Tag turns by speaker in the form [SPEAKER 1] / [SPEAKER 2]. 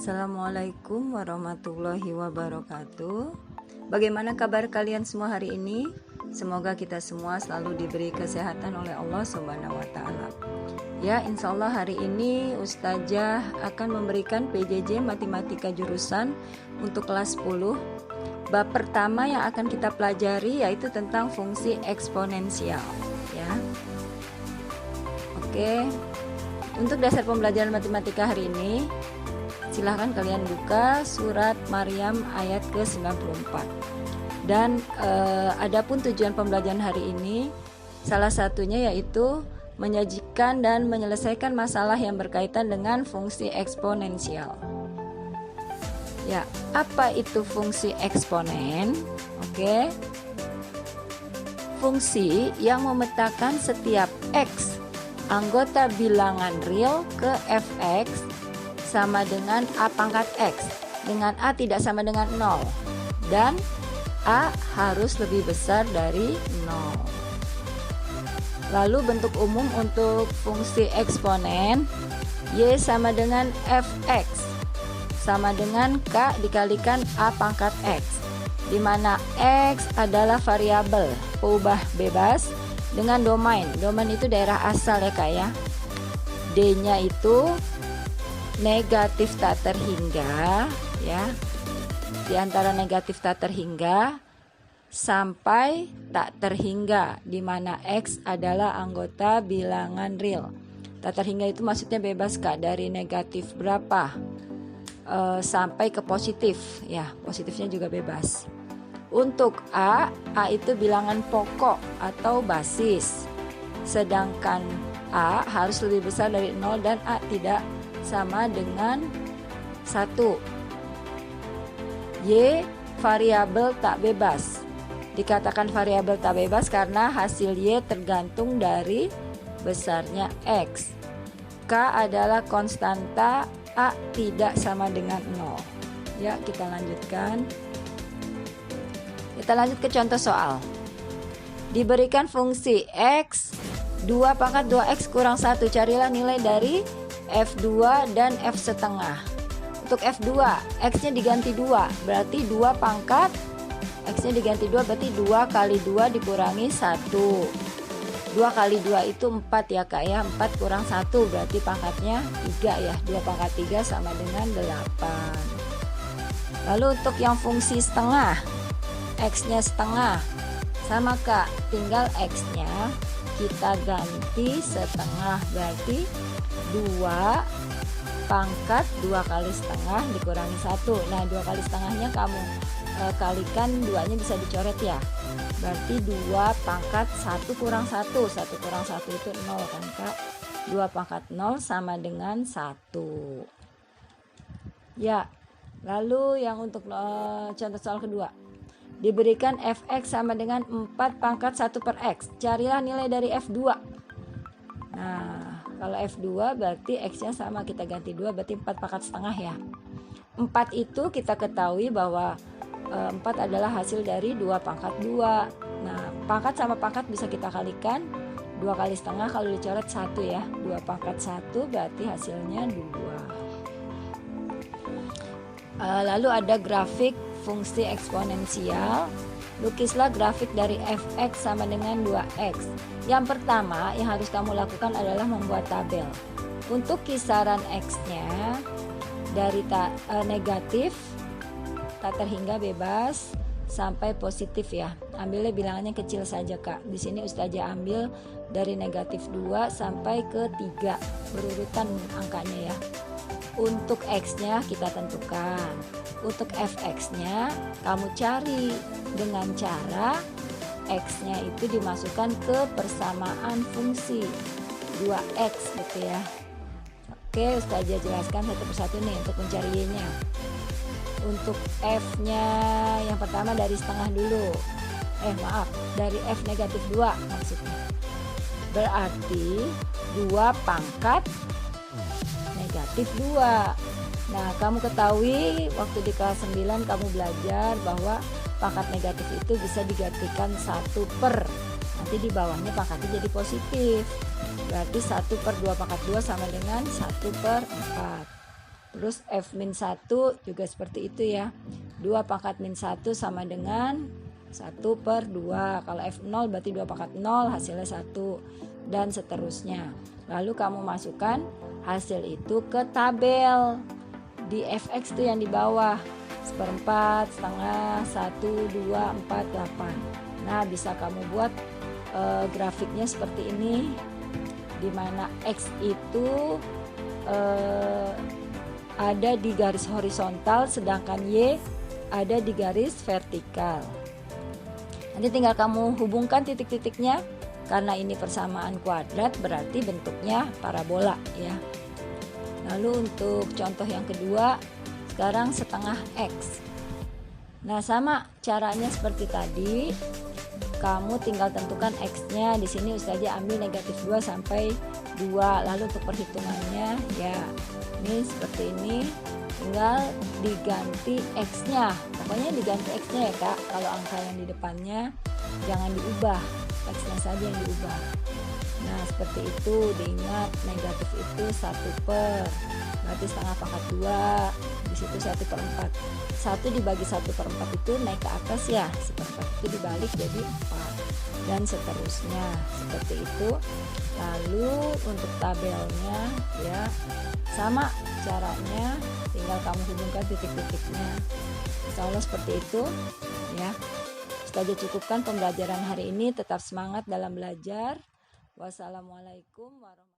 [SPEAKER 1] Assalamualaikum warahmatullahi wabarakatuh. Bagaimana kabar kalian semua hari ini? Semoga kita semua selalu diberi kesehatan oleh Allah Subhanahu wa Ta'ala. Ya, insya Allah hari ini Ustazah akan memberikan PJJ Matematika jurusan untuk kelas 10. Bab pertama yang akan kita pelajari yaitu tentang fungsi eksponensial. Ya, oke. Untuk dasar pembelajaran matematika hari ini, silahkan kalian buka surat Maryam ayat ke-94. Dan adapun tujuan pembelajaran hari ini, salah satunya yaitu menyajikan dan menyelesaikan masalah yang berkaitan dengan fungsi eksponensial. Ya, apa itu fungsi eksponen? Oke. Fungsi yang memetakan setiap x anggota bilangan real ke fx sama dengan a pangkat x, dengan a tidak sama dengan 0 dan a harus lebih besar dari 0. Lalu bentuk umum untuk fungsi eksponen y sama dengan fx sama dengan k dikalikan a pangkat x, di mana x adalah variabel peubah bebas dengan domain. Domain itu daerah asal ya Kak ya. D-nya itu negatif tak terhingga ya. Di antara negatif tak terhingga sampai tak terhingga, di mana x adalah anggota bilangan real. Tak terhingga itu maksudnya bebas Kak, dari negatif berapa sampai ke positif ya. Positifnya juga bebas. Untuk A itu bilangan pokok atau basis. Sedangkan A harus lebih besar dari 0 dan A tidak sama dengan 1. Y variabel tak bebas. Dikatakan variabel tak bebas karena hasil Y tergantung dari besarnya X. K adalah konstanta, A tidak sama dengan 0. Ya, kita lanjutkan. Kita lanjut ke contoh soal. Diberikan fungsi x 2 pangkat 2x kurang 1. Carilah nilai dari f2 dan f setengah. Untuk f2, x-nya diganti 2, berarti 2 pangkat, x-nya diganti 2, berarti 2 kali 2 dikurangi 1. 2 kali 2 itu 4 ya Kak ya. 4 kurang 1 berarti pangkatnya 3 ya. 2 pangkat 3 sama dengan 8. Lalu untuk yang fungsi setengah, x-nya setengah, sama Kak, tinggal x-nya kita ganti setengah, berarti 2 pangkat 2 kali setengah dikurangi 1. Nah, 2 kali setengahnya kamu kalikan 2-nya bisa dicoret ya, berarti 2 pangkat 1 kurang 1. 1 kurang 1 itu 0 kan Kak. 2 pangkat 0 sama dengan 1 ya. Lalu yang untuk contoh soal kedua, diberikan fx sama dengan 4 pangkat 1 per x. Carilah nilai dari f2. Nah, kalau f2 berarti x-nya sama, kita ganti 2, berarti 4 pangkat setengah ya. 4 itu kita ketahui bahwa 4 adalah hasil dari 2 pangkat 2. Nah, pangkat sama pangkat bisa kita kalikan. 2 kali setengah kalau dicoret 1 ya. 2 pangkat 1 berarti hasilnya 2. Lalu ada grafik fungsi eksponensial. Lukislah grafik dari fx sama dengan 2x. Yang pertama yang harus kamu lakukan adalah membuat tabel. Untuk kisaran x-nya dari negatif tak terhingga bebas sampai positif ya. Ambilnya bilangannya kecil saja Kak. Di sini Ustazah ambil dari negatif 2 sampai ke 3 berurutan angkanya ya. Untuk x-nya kita tentukan. Untuk fx-nya kamu cari dengan cara x-nya itu dimasukkan ke persamaan fungsi 2x gitu ya. Oke, Ustazah jelaskan satu persatu nih untuk mencari y-nya. Untuk f-nya yang pertama dari setengah dulu. Dari f negatif 2 maksudnya. Berarti 2 pangkat negatif 2. Nah, kamu ketahui waktu di kelas 9 kamu belajar bahwa pangkat negatif itu bisa digantikan 1 per. Nanti di bawahnya pangkatnya jadi positif. Berarti 1 per 2 pangkat 2 sama dengan 1 per 4. Terus F-1 juga seperti itu ya. 2 pangkat min 1 sama dengan 1/2. Kalau F0 berarti 2 pangkat 0 hasilnya 1 dan seterusnya. Lalu kamu masukkan hasil itu ke tabel di fx itu yang di bawah, 1/4, setengah, 1, 2, 4, 8. Nah, bisa kamu buat grafiknya seperti ini, di mana X itu ada di garis horizontal, sedangkan Y ada di garis vertikal. Nanti tinggal kamu hubungkan titik-titiknya, karena ini persamaan kuadrat berarti bentuknya parabola ya. Lalu untuk contoh yang kedua, sekarang setengah X. Nah, sama caranya seperti tadi. Kamu tinggal tentukan X-nya. Di sini Ustazah ambil -2 sampai 2. Lalu untuk perhitungannya ya, ini seperti ini. Tinggal diganti X-nya. Pokoknya diganti X-nya ya, Kak. Kalau angka yang di depannya jangan diubah. X-nya saja yang diubah. Nah, seperti itu. Diingat, negatif itu 1/, berarti setengah pangkat 2. Di situ 1/4. 1 dibagi 1/4 itu naik ke atas ya, 1/4 itu dibalik jadi 4 dan seterusnya seperti itu. Lalu untuk tabelnya ya sama caranya, tinggal kamu hubungkan titik-titiknya. Insya Allah seperti itu ya. Ustazah cukupkan pembelajaran hari ini. Tetap semangat dalam belajar. Wassalamualaikum warahmatullahi wabarakatuh.